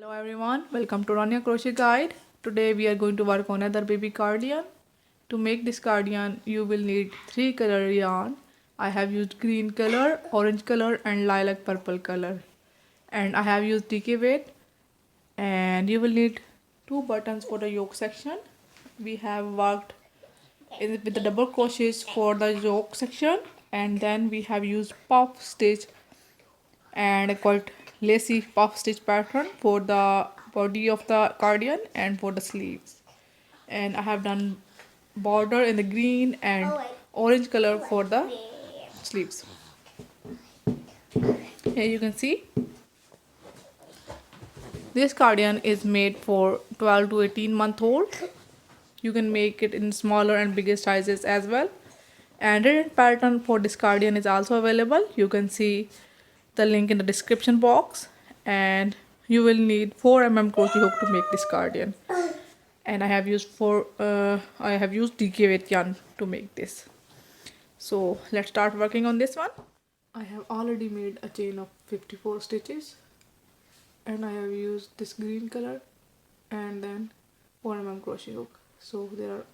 Hello everyone, welcome to Rania Crochet Guide. Today we are going to work on another baby cardigan. To make this cardigan, you will need 3 color yarn. I have used green color, orange color and lilac purple color. And I have used DK weight. And you will need 2 buttons for the yoke section. We have worked with the double crochets for the yoke section. And then we have used puff stitch and I called lacy puff stitch pattern for the body of the cardigan and for the sleeves. And I have done border in the green and orange color for the sleeves. Here you can see this cardigan is made for 12 to 18-month-old. You can make it in smaller and bigger sizes as well. And written pattern for this cardigan is also available. You can see the link in the description box, and you will need 4 crochet hook to make this cardigan. And I have used DK weight yarn to make this. So let's start working on this one. I have already made a chain of 54 stitches, and I have used this green color and then 4 crochet hook. So there are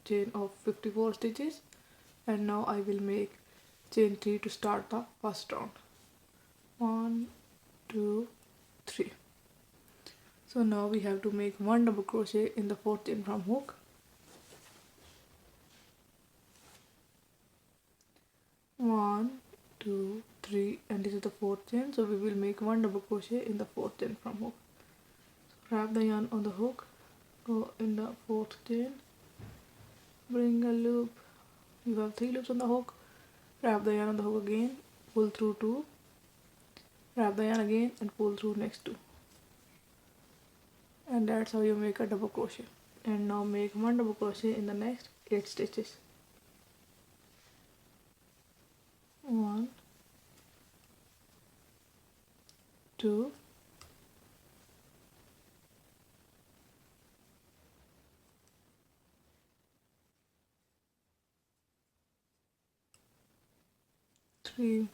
chain of 54 stitches, and now I will make chain 3 to start the first round. 1 2 3. So now we have to make 1 double crochet in the 4th chain from hook. 1 2 3, and this is the 4th chain, so we will make 1 double crochet in the 4th chain from hook. So wrap the yarn on the hook, go in the 4th chain, bring a loop. You have 3 loops on the hook, wrap the yarn on the hook again, pull through 2, wrap the yarn again and pull through next 2, and that's how you make a double crochet. And now make 1 double crochet in the next 8 stitches. 1 2 3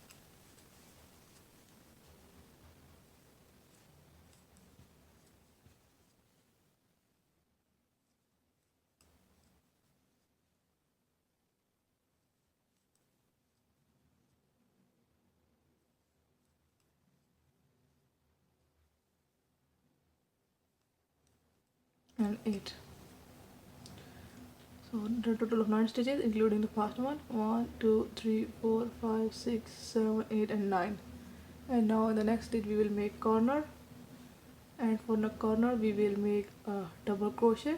and 8. So the total of 9 stitches including the first one. 1 2 3 4 5 6 7 8 and 9. And now in the next stitch we will make corner, and for the corner we will make a double crochet,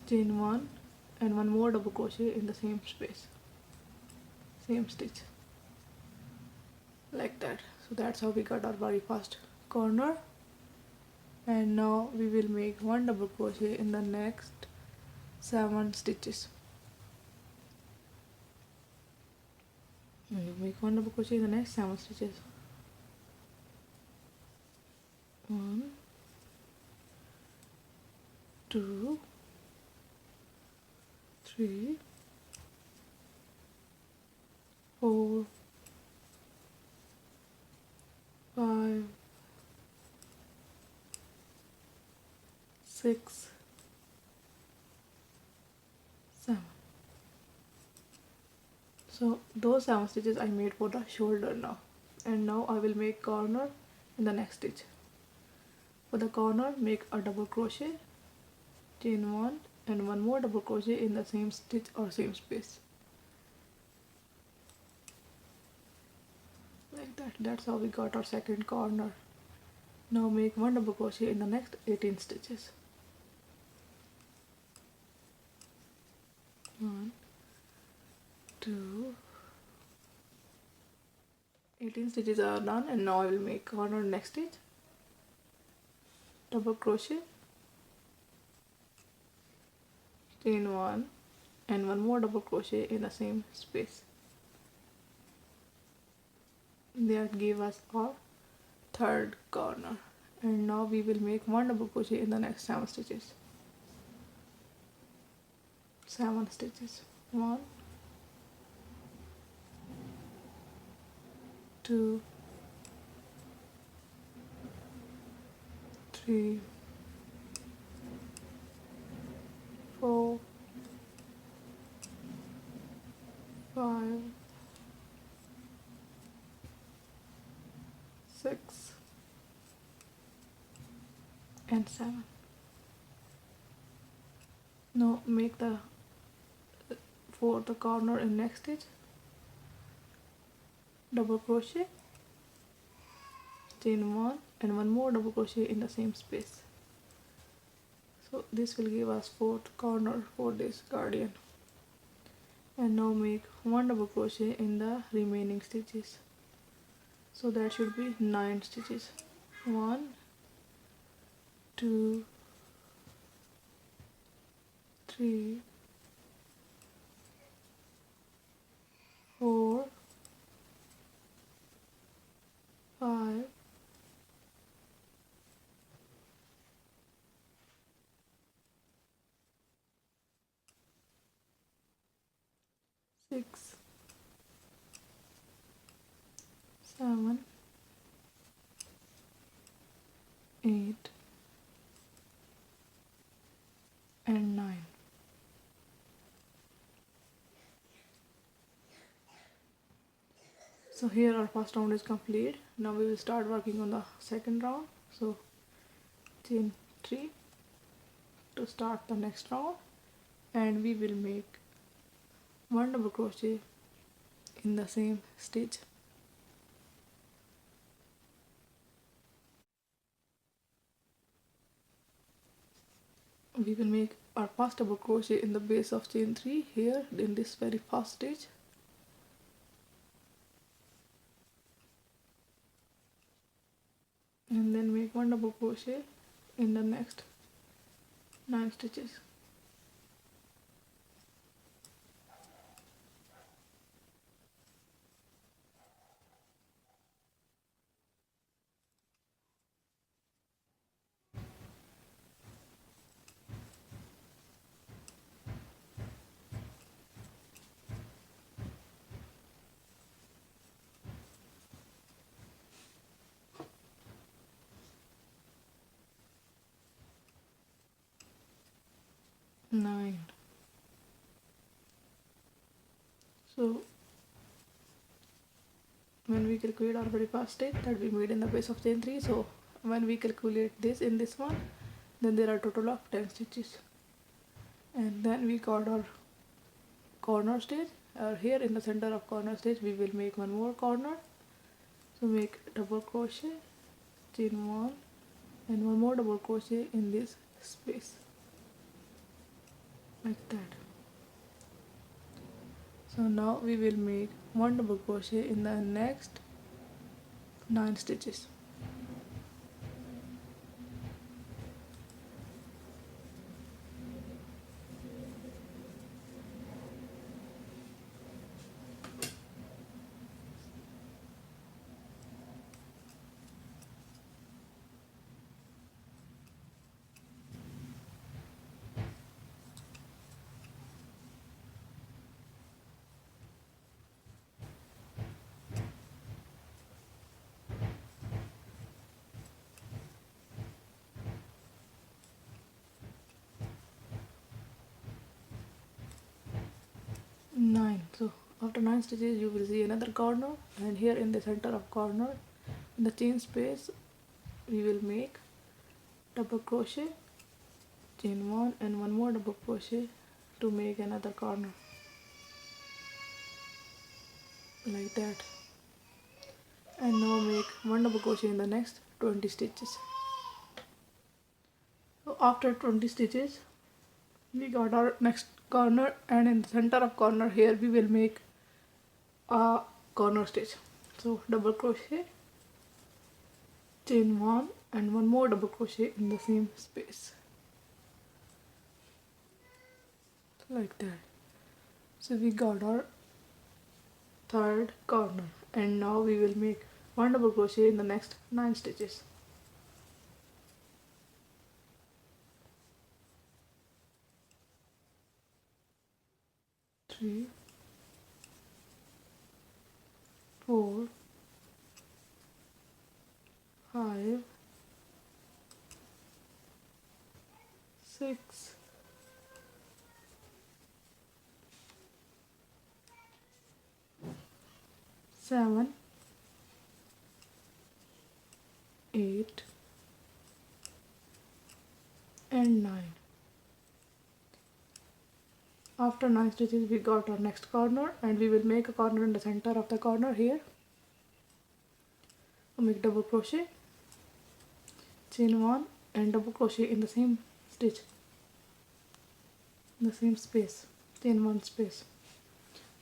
chain 1 and 1 more double crochet in the same space, same stitch, like that. So that's how we got our very first corner. And now we will make 1 double crochet in the next 7 stitches. We make 1 double crochet in the next 7 stitches. 1 2 3 4 5 6 7. So those 7 stitches I made for the shoulder now. And now I will make corner in the next stitch. For the corner, make a double crochet, chain 1 and 1 more double crochet in the same stitch or same space, like that. That's how we got our second corner. Now make 1 double crochet in the next 18 stitches. 1 2 18 stitches are done, and now I will make corner next stitch, double crochet, chain 1 and 1 more double crochet in the same space. That gave us our third corner. And now we will make 1 double crochet in the next 7 stitches. 7 stitches. 1 2 3, 4, 5, 6, and 7. Now make the fourth corner in next stitch, double crochet, chain 1 and one more double crochet in the same space. So this will give us fourth corner for this cardigan. And now make one double crochet in the remaining stitches. So that should be 9 stitches. 1, 2, 3, 4, 5, 6, 7, 8, and 9. So here our first round is complete. Now we will start working on the second round. So chain 3 to start the next round, and we will make one double crochet in the same stitch. We will make our first double crochet in the base of chain 3 here in this very first stitch. And then make one double crochet in the next 9 stitches. Nine. So when we calculate our very first stitch that we made in the base of chain 3, so when we calculate this in this one, then there are total of 10 stitches. And then we got our corner stitch. Here in the center of corner stitch we will make one more corner. So make double crochet, chain 1 and one more double crochet in this space, like that. So now we will make one double crochet in the next 9 stitches. Nine. So after 9 stitches you will see another corner, and here in the center of corner in the chain space we will make double crochet, chain 1 and one more double crochet to make another corner, like that. And now make one double crochet in the next 20 stitches. So after 20 stitches we got our next corner, and in the center of corner here we will make a corner stitch. So double crochet, chain 1 and one more double crochet in the same space, like that. So we got our third corner, and now we will make one double crochet in the next 9 stitches. Three, 4, 5, 6, 7, 8 and 9. After 9 stitches we got our next corner, and we will make a corner in the center of the corner here. Make double crochet, chain 1 and double crochet in the same stitch, in the same space, chain 1 space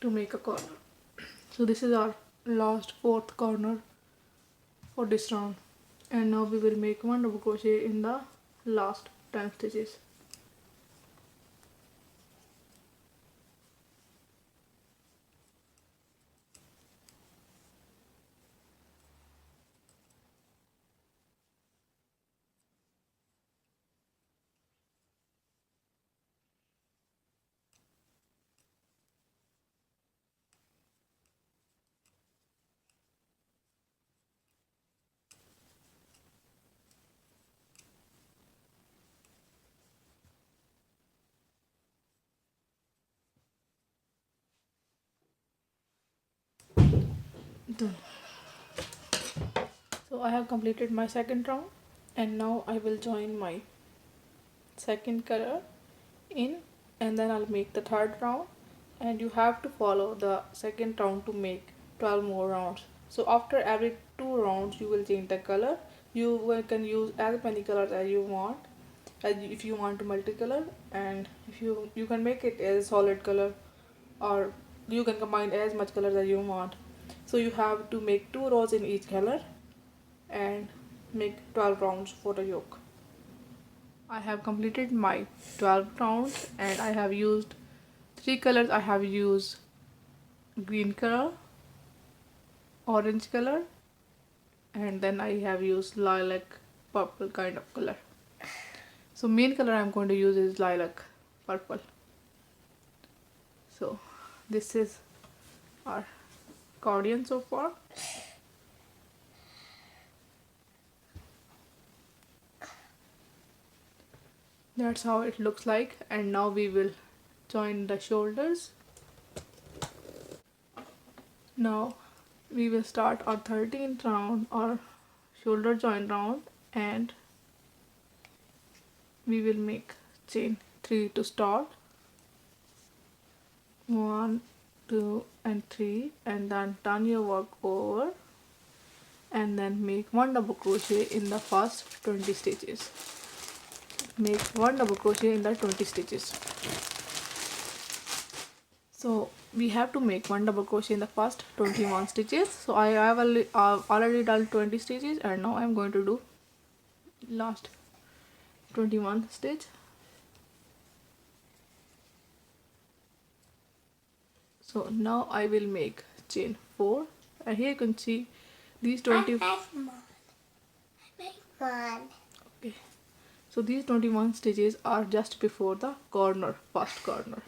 to make a corner. So this is our last fourth corner for this round, and now we will make one double crochet in the last 10 stitches. Done. So I have completed my second round, and now I will join my second color in, and then I'll make the third round, and you have to follow the second round to make 12 more rounds. So after every 2 rounds you will change the color. You can use as many colors as you want, if you want to multicolor, and if you can make it as solid color, or you can combine as much colors as you want. So you have to make 2 rows in each color and make 12 rounds for the yoke. I have completed my 12 rounds, and I have used 3 colors. I have used green color, orange color, and then I have used lilac purple kind of color. So main color I'm going to use is lilac purple. So this is our cardigan so far. That's how it looks like, and now we will join the shoulders. Now we will start our 13th round, or shoulder join round, and we will make chain 3 to start. 1, 2 and 3, and then turn your work over, and then make 1 double crochet in the first 20 stitches. Make 1 double crochet in the 20 stitches. So we have to make 1 double crochet in the first 21 stitches. So I have already done 20 stitches, and now I'm going to do last 21 stitch. So now I will make chain 4, and here you can see these 20. I make one. Okay, so these 21 stitches are just before the corner, first corner.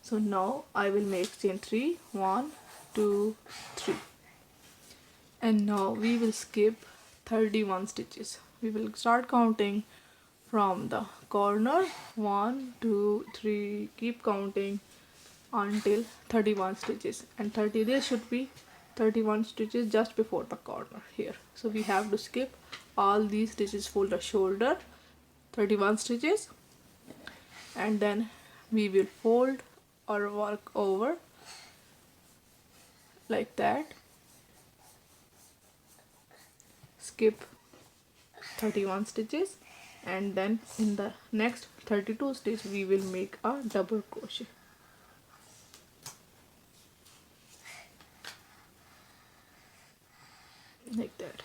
So now I will make chain 3, 1, 2, 3, and now we will skip 31 stitches. We will start counting from the corner, 1, 2, 3, keep counting until 31 stitches, and there should be 31 stitches just before the corner here. So we have to skip all these stitches for the shoulder, 31 stitches, and then we will fold or work over like that, skip 31 stitches, and then in the next 32 stitch we will make a double crochet. Like that.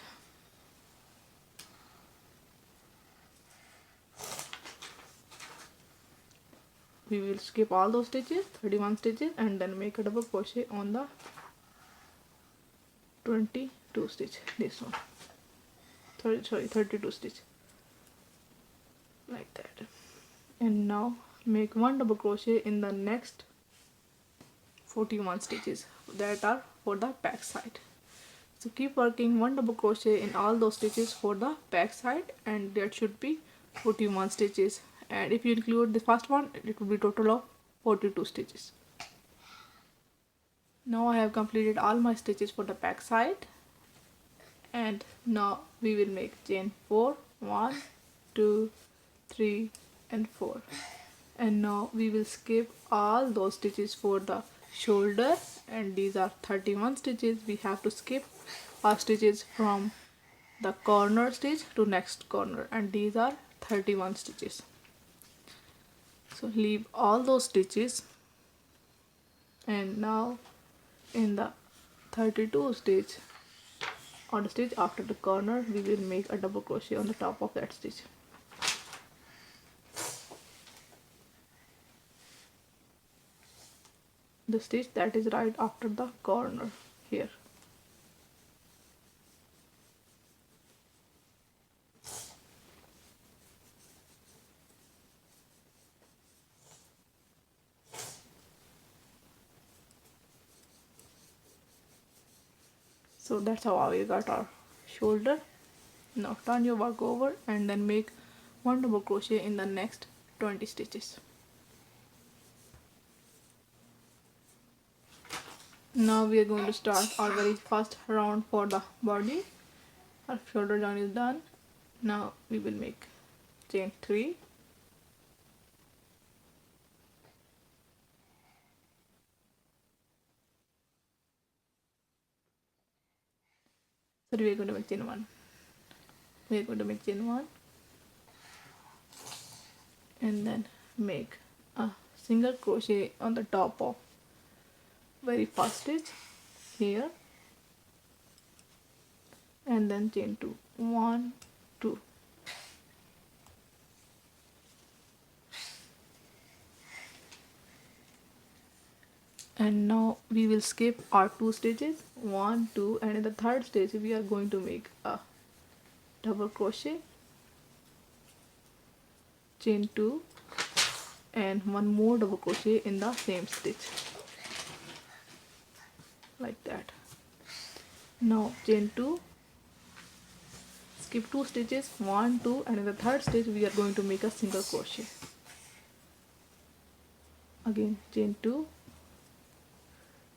We will skip all those stitches, 31 stitches, and then make a double crochet on the 22 stitch, this one. 32 stitch, like that. And now make 1 double crochet in the next 41 stitches that are for the back side. So keep working 1 double crochet in all those stitches for the back side, and there should be 41 stitches and if you include the first one, it will be total of 42 stitches. Now I have completed all my stitches for the back side, and now we will make chain 4, 1, 2, 3 and 4, and now we will skip all those stitches for the shoulder, and these are 31 stitches. We have to skip our stitches from the corner stitch to next corner, and these are 31 stitches. So leave all those stitches, and now in the 32 stitch, on the stitch after the corner, we will make a double crochet on the top of that stitch. The stitch that is right after the corner here. So that's how we got our shoulder. Now turn your work over and then make 1 double crochet in the next 20 stitches. Now we are going to start our very first round for the body. Our shoulder joint is done. Now we will make chain 3, so we are going to make chain 1. We are going to make chain 1 and then make a single crochet on the top of very first stitch here, and then chain 2, 1, 2. And now we will skip our 2 stitches, 1, 2, and in the third stitch we are going to make a double crochet, chain 2 and 1 more double crochet in the same stitch, like that. Now chain 2, skip 2 stitches, 1, 2, and in the third stitch we are going to make a single crochet. Again chain 2,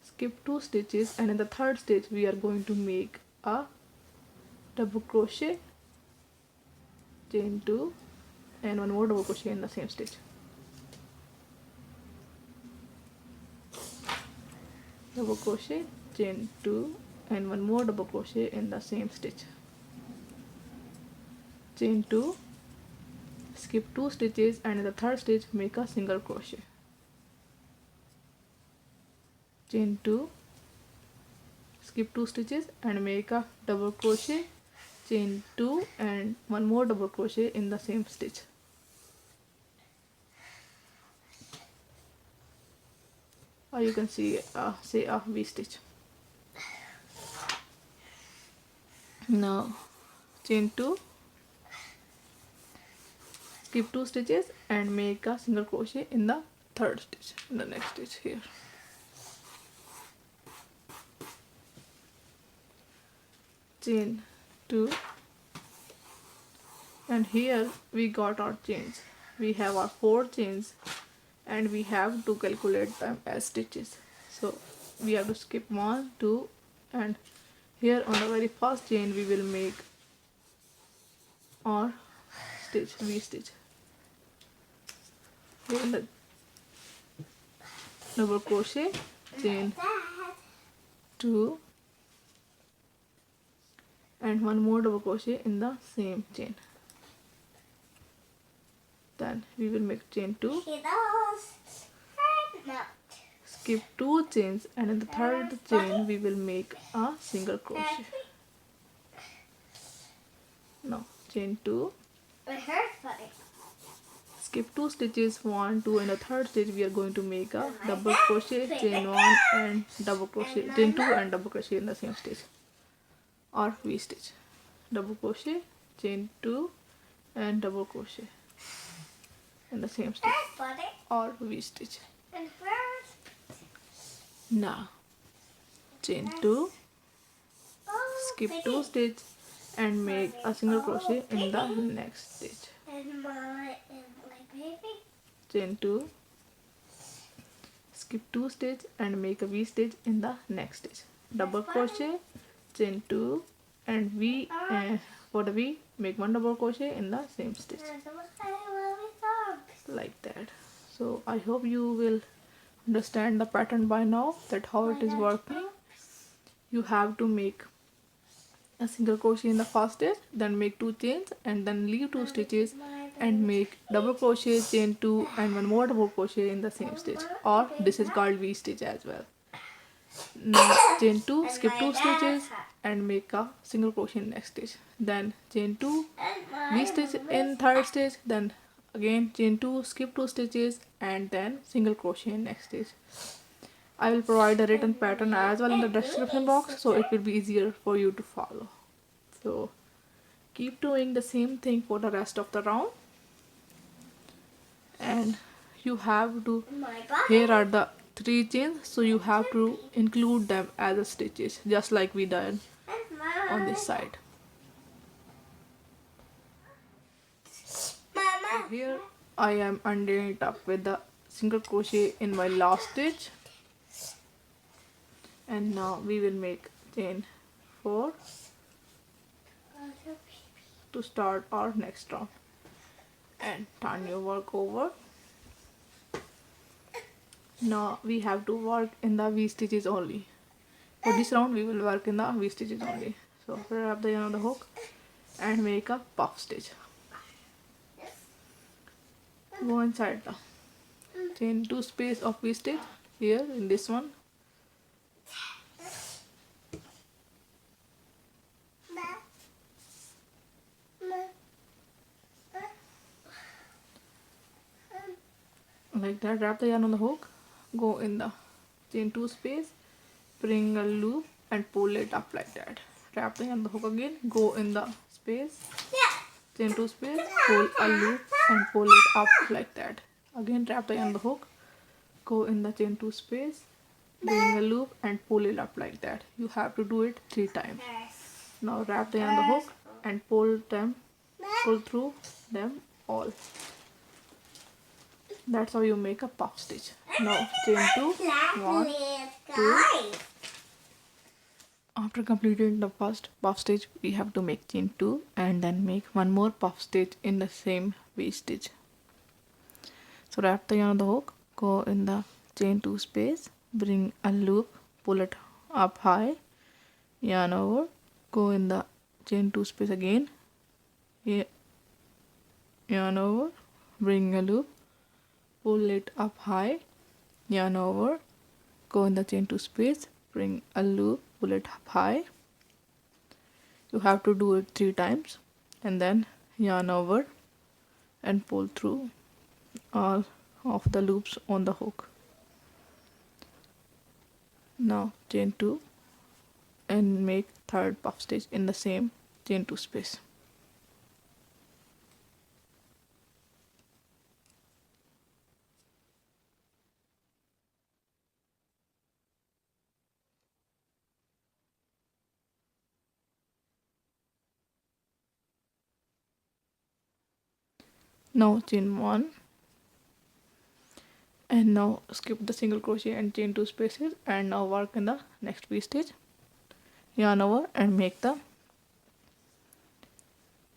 skip 2 stitches, and in the third stitch we are going to make a double crochet, chain 2 and 1 more double crochet in the same stitch. Double crochet, chain 2 and 1 more double crochet in the same stitch. Chain 2, skip 2 stitches, and in the third stitch make a single crochet. Chain 2, skip 2 stitches and make a double crochet, chain 2 and 1 more double crochet in the same stitch. Or you can see say a V stitch. Now chain 2, skip 2 stitches and make a single crochet in the third stitch, in the next stitch here. Chain 2, and here we got our chains. We have our 4 chains and we have to calculate them as stitches. So we have to skip 1, 2, and here on the very first chain we will make our stitch, V stitch. Here in the double crochet, chain 2 and 1 more double crochet in the same chain. Then we will make chain 2, skip 2 chains, and in the third chain we will make a single crochet. Now chain 2, skip 2 stitches, 1, 2, and the third stitch we are going to make a double crochet, chain 1 and double crochet, chain 2 and double crochet in the same stitch, or V stitch. Double crochet, chain 2 and double crochet in the same stitch, or V stitch. Now chain 2, skip 2 stitch and make a single crochet in the next stitch. chain 2, skip 2 stitch and make a V stitch in the next stitch. Double crochet, chain 2 and V, for the V make 1 double crochet in the same stitch, like that. So I hope you will understand the pattern by now, that how it is working. You have to make a single crochet in the first stitch, then make 2 chains and then leave 2 stitches and make double crochet, chain 2 and 1 more double crochet in the same stitch, or this is called V stitch as well. Now chain 2, skip 2 stitches and make a single crochet in next stitch, then chain 2, V stitch in third stitch, then again chain 2, skip 2 stitches and then single crochet in next stitch. I will provide a written pattern as well in the description box, so it will be easier for you to follow. So keep doing the same thing for the rest of the round, and you have to, here are the 3 chains, so you have to include them as a stitches, just like we did on this side. Here I am undoing it up with the single crochet in my last stitch, and now we will make chain 4 to start our next round, and turn your work over. Now we have to work in the V stitches only. For this round we will work in the V stitches only. So wrap the yarn on the hook and make a puff stitch. Go inside the chain 2 space of V stitch here in this one, like that. Wrap the yarn on the hook, go in the chain 2 space, bring a loop and pull it up like that. Wrap the yarn on the hook again, go in the space, chain 2 space, pull a loop and pull it up like that. Again wrap the yarn on the hook, go in the chain 2 space, bring a loop and pull it up like that. You have to do it 3 times. Now wrap the yarn on the hook and pull through them all. That's how you make a puff stitch. Now chain 2, 1, 2. After completing the first puff stitch, we have to make chain 2 and then make 1 more puff stitch in the same V stitch. So wrap the yarn on the hook, go in the chain 2 space, bring a loop, pull it up high, yarn over, go in the chain 2 space again, yarn over, bring a loop, pull it up high, yarn over, go in the chain 2 space, bring a loop, pull it up high. You have to do it 3 times and then yarn over and pull through all of the loops on the hook. Now chain 2 and make third puff stitch in the same chain 2 space. Now chain 1 and now skip the single crochet and chain 2 spaces and now work in the next V stitch, yarn over and make the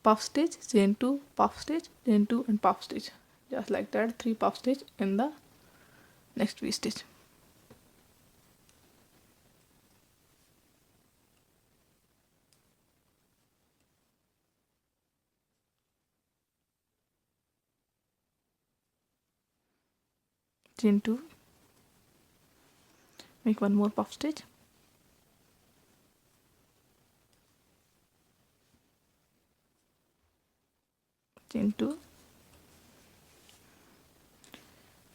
puff stitch, chain 2, puff stitch, chain 2 and puff stitch, just like that. 3 puff stitch in the next V stitch. Chain 2, make 1 more puff stitch, chain 2,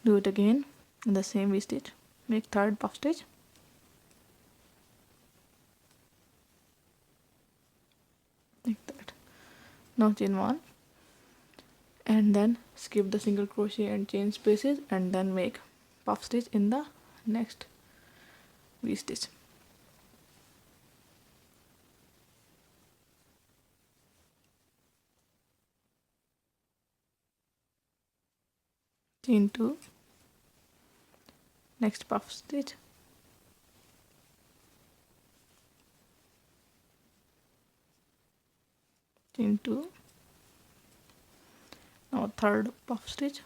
do it again in the same V stitch, make third puff stitch, like that. Now chain 1 and then skip the single crochet and chain spaces and then make puff stitch in the next V stitch. chain 2, next puff stitch, chain 2, now third puff stitch,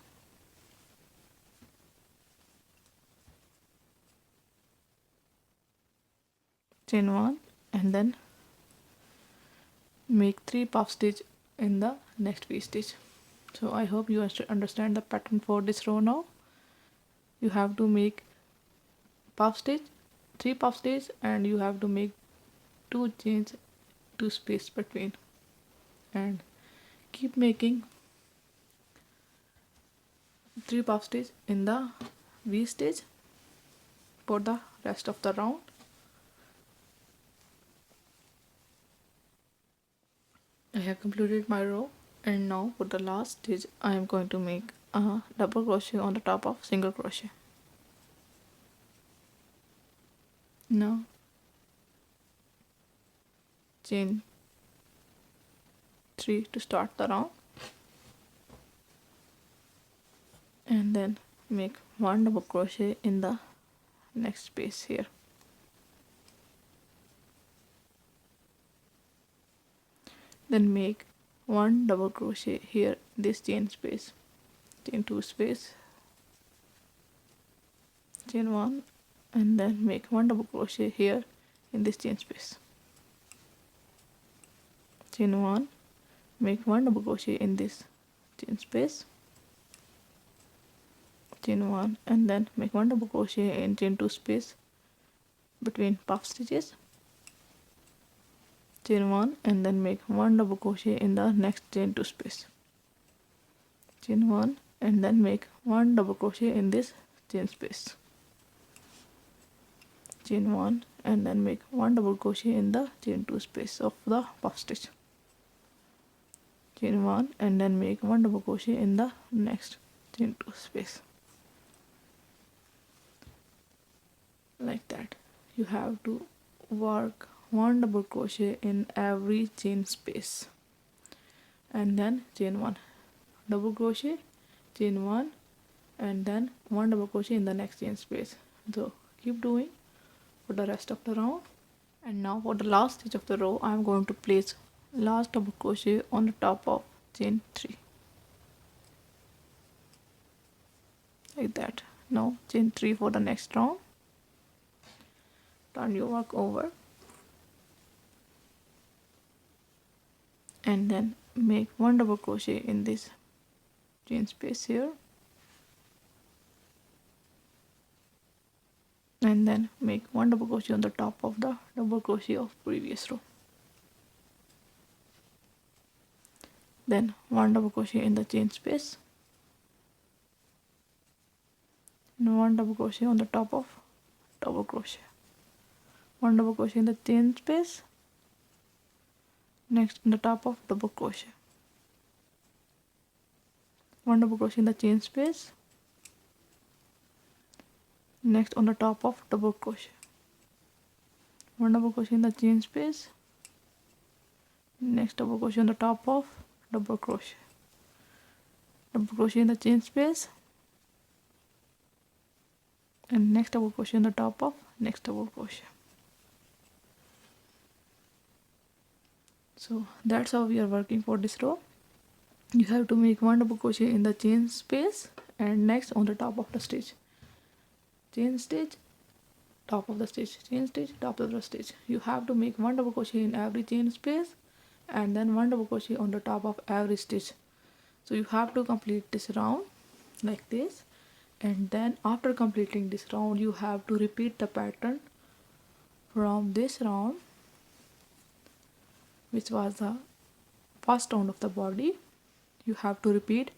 chain 1, and then make 3 puff stitch in the next V stitch. So I hope you understand the pattern for this row now. You have to make puff stitch, 3 puff stitch, and you have to make 2 chains, 2 space between, and keep making 3 puff stitch in the V stitch for the rest of the round. I have completed my row, and now for the last stitch I am going to make a double crochet on the top of single crochet. Now chain 3 to start the round, and then make 1 double crochet in the next space here. Then make 1 double crochet here, this chain space, chain 2 space, chain 1, and then make 1 double crochet here in this chain space, chain 1, make 1 double crochet in this chain space, chain 1, and then make 1 double crochet in chain 2 space between puff stitches, chain 1, and then make 1 double crochet in the next chain 2 space, chain 1, and then make 1 double crochet in this chain space, chain 1, and then make 1 double crochet in the chain 2 space of the puff stitch, chain 1, and then make 1 double crochet in the next chain 2 space. Like that, you have to work 1 double crochet in every chain space, and then chain 1, double crochet, chain 1, and then 1 double crochet in the next chain space. So keep doing for the rest of the round. And now for the last stitch of the row, I am going to place last double crochet on the top of chain 3, like that. Now chain 3 for the next round. Turn your work over, and then make 1 double crochet in this chain space here, and then make 1 double crochet on the top of the double crochet of previous row, then 1 double crochet in the chain space, and 1 double crochet on the top of double crochet, 1 double crochet in the chain space, next on the top of double crochet, 1 double crochet in the chain space, next on the top of double crochet, 1 double crochet in the chain space, next double crochet on the top of double crochet in the chain space, and next double crochet on the top of next double crochet. So that's how we are working for this row. You have to make 1 double crochet in the chain space, and next on the top of the stitch, chain stitch, top of the stitch, chain stitch, top of the stitch. You have to make 1 double crochet in every chain space, and then 1 double crochet on the top of every stitch. So you have to complete this round like this, and then after completing this round you have to repeat the pattern from this round, which was the first round of the body. You have to repeat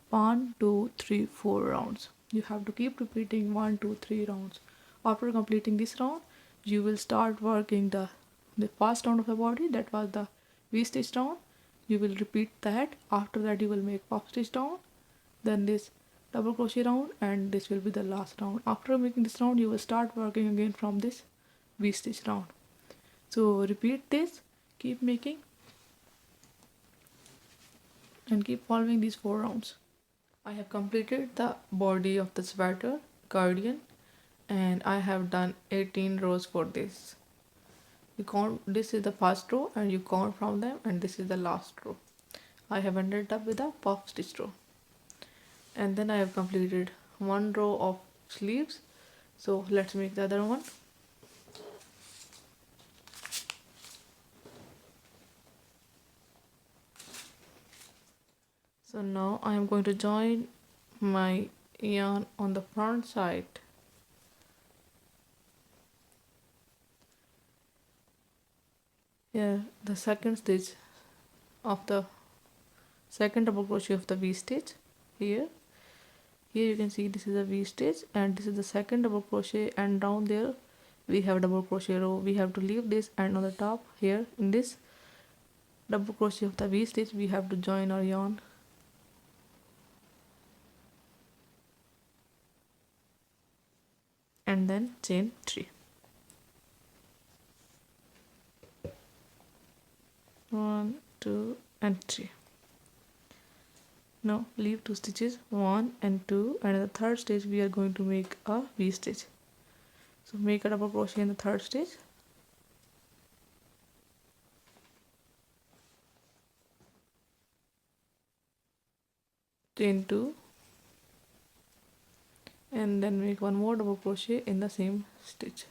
1 2 3 4 rounds. You have to keep repeating 1 2 3 rounds. After completing this round, you will start working the first round of the body, that was the V-stitch round. You will repeat that. After that you will make puff stitch round, then this double crochet round, and this will be the last round. After making this round, you will start working again from this V-stitch round. So repeat this, keep making, and keep following these 4 rounds. I have completed the body of the sweater cardigan and I have done 18 rows for this. You count, this is the first row and you count from them, and this is the last row. I have ended up with a puff stitch row, and then I have completed one row of sleeves. So let's make the other one. So now I am going to join my yarn on the front side. Here the second stitch of the second double crochet of the V stitch. Here you can see this is a V stitch and this is the second double crochet, and down there we have double crochet row. We have to leave this, and on the top here in this double crochet of the V stitch we have to join our yarn. And then chain 3. 1, 2 and 3. Now leave 2 stitches, 1 and 2, and in the third stitch we are going to make a V stitch. So make a double crochet in the third stitch, chain 2, and then make one more double crochet in the same stitch.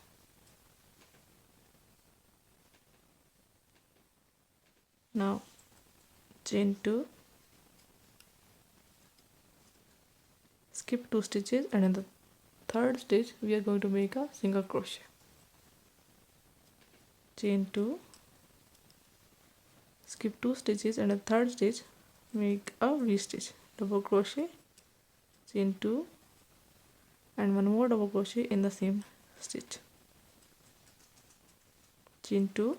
Now chain 2, skip 2 stitches, and in the third stitch we are going to make a single crochet. Chain 2, skip 2 stitches, and in the third stitch make a V stitch, double crochet, chain 2, and one more double crochet in the same stitch. Chain 2,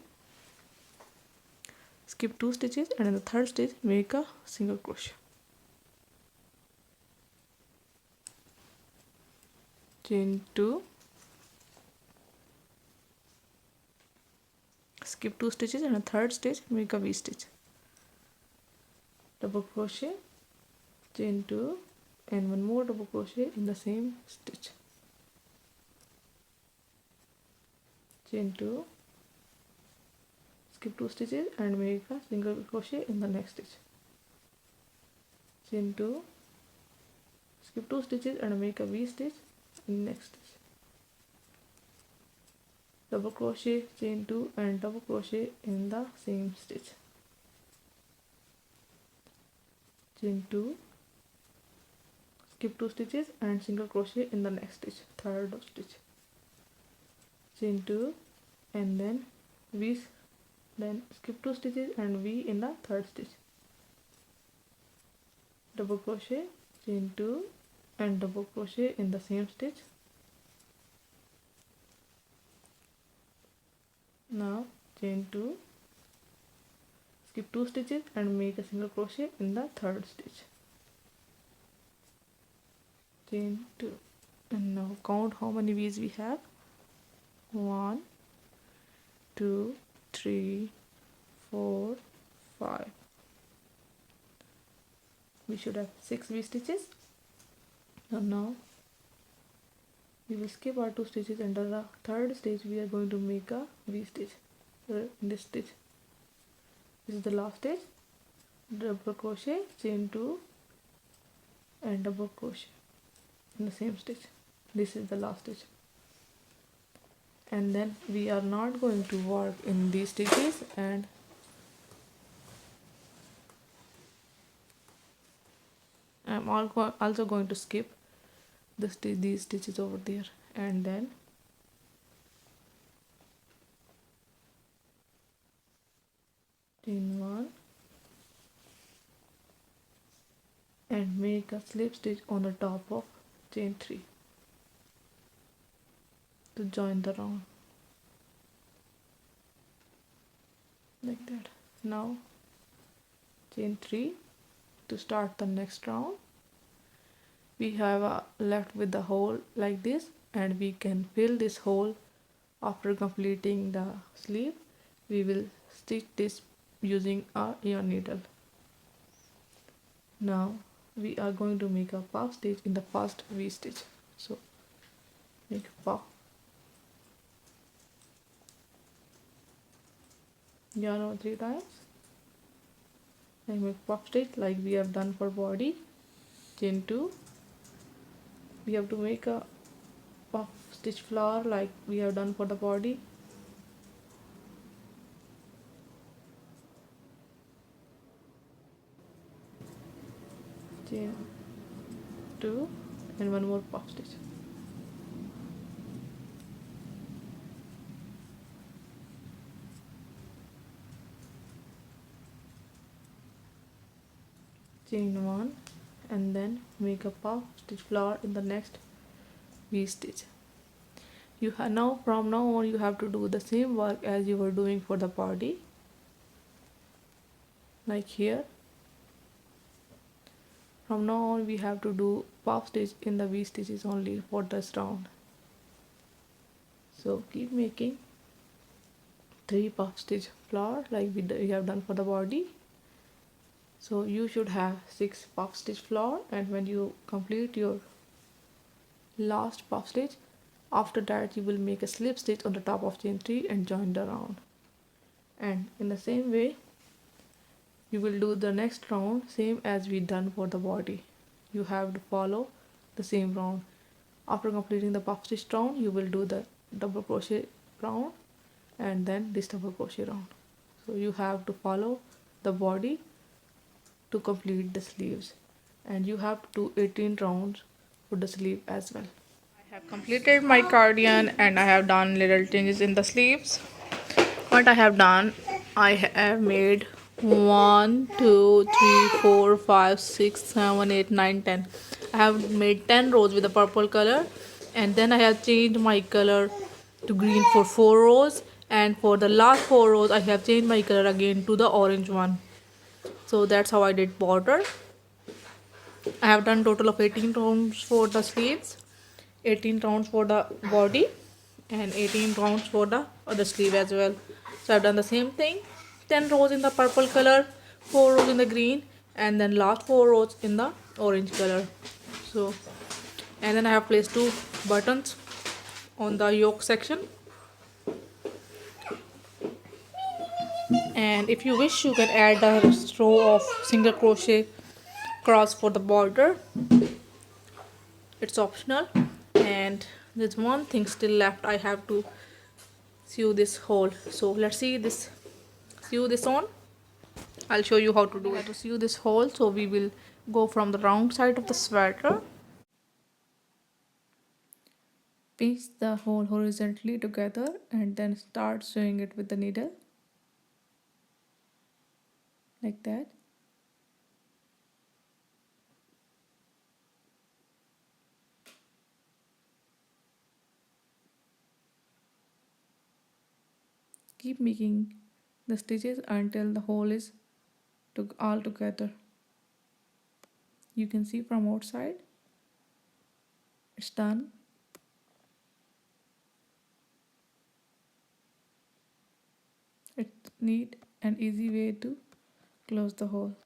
skip 2 stitches, and in the third stitch make a single crochet. Chain 2, skip 2 stitches, and the third stitch make a V stitch, double crochet, chain 2, and one more double crochet in the same stitch. Chain 2, skip 2 stitches and make a single crochet in the next stitch. Chain 2, skip 2 stitches and make a V stitch in the next stitch. Double crochet, chain 2, and double crochet in the same stitch. Chain 2, skip 2 stitches and single crochet in the next stitch, third stitch. Chain 2, and then V, then skip 2 stitches and V in the third stitch. Double crochet, chain 2, and double crochet in the same stitch. Now chain 2, skip 2 stitches and make a single crochet in the third stitch. Chain 2, and now count how many V's we have. 1, 2, 3, 4, 5. We should have 6 V stitches. And now we will skip our 2 stitches. Under the third stitch we are going to make a V stitch in this stitch. This is the last stitch. Double crochet, chain 2, and double crochet in the same stitch. This is the last stitch. And then we are not going to work in these stitches, and I'm also going to skip these stitches over there, and then chain 1 and make a slip stitch on the top of chain 3 to join the round, like that. Now chain 3 to start the next round. We have left with the hole like this, and we can fill this hole after completing the sleeve. We will stitch this using a yarn needle. Now we are going to make a puff stitch in the first V stitch. So make a puff, yarn over 3 times, and make puff stitch like we have done for body. Chain 2. We have to make a puff stitch flower like we have done for the body. Chain 2 and one more puff stitch. Chain 1 and then make a puff stitch flower in the next V stitch. Now from now on you have to do the same work as you were doing for the body, like here. From now on we have to do puff stitch in the V stitches only for this round. So keep making 3 puff stitch flower like we have done for the body. So you should have 6 puff stitch flower, and when you complete your last puff stitch, after that you will make a slip stitch on the top of chain 3 and join the round. And in the same way you will do the next round same as we done for the body. You have to follow the same round. After completing the puff stitch round, you will do the double crochet round and then this double crochet round. So you have to follow the body to complete the sleeves, and you have to do 18 rounds for the sleeve as well. I have completed my cardigan and I have done little changes in the sleeves. What I have done, I have made 1 2 3 4 5 6 7 8 9 10. I have made 10 rows with the purple color, and then I have changed my color to green for 4 rows, and for the last 4 rows I have changed my color again to the orange one. So that's how I did border. I have done total of 18 rounds for the sleeves, 18 rounds for the body, and 18 rounds for the other sleeve as well. So I've done the same thing, 10 rows in the purple color, 4 rows in the green, and then last 4 rows in the orange color. So, and then I have placed 2 buttons on the yoke section, and if you wish you can add a row of single crochet cross for the border. It's optional. And there's one thing still left. I have to sew this hole. So let's sew this on. I'll show you how to do it. To sew this hole, so we will go from the round side of the sweater, pinch the hole horizontally together, and then start sewing it with the needle like that. Keep making the stitches until the hole is all together. You can see from outside it's done. It's neat and easy way to close the hole.